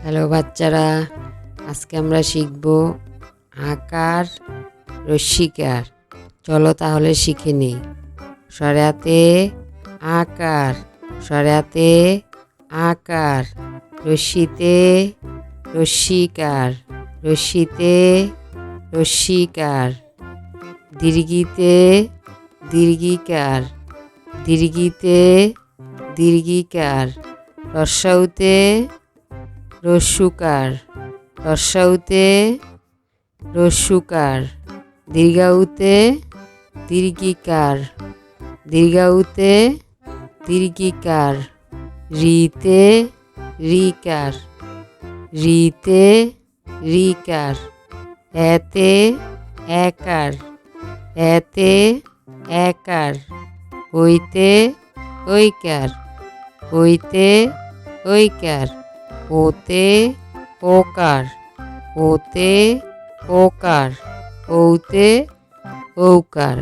Hello বাচ্চারা, আজকে আমরা শিখব আকার রস্যিকার। চলো তাহলে শিখে নিই। সরাতে আকার, সরাতে আকার, রস্যিতে রস্যিকার, রস্যিতে রস্যিকার, দীর্ঘিতে দীর্ঘিকার, দীর্ঘিতে দীর্ঘিকার, রস্যাউতে রস্যুকার, রস্যাউতে রস্যুকার, দীর্ঘাউতে দীর্ঘিকার, দীর্ঘাউতে দীর্ঘিকার, রিতে রিকার, রিতে রিকার, এতে একার, এতে একার, হইতে ঐকার, হইতে ঐকার, ওতে ওকার, ওতে ওকার, ওতে ঔকার।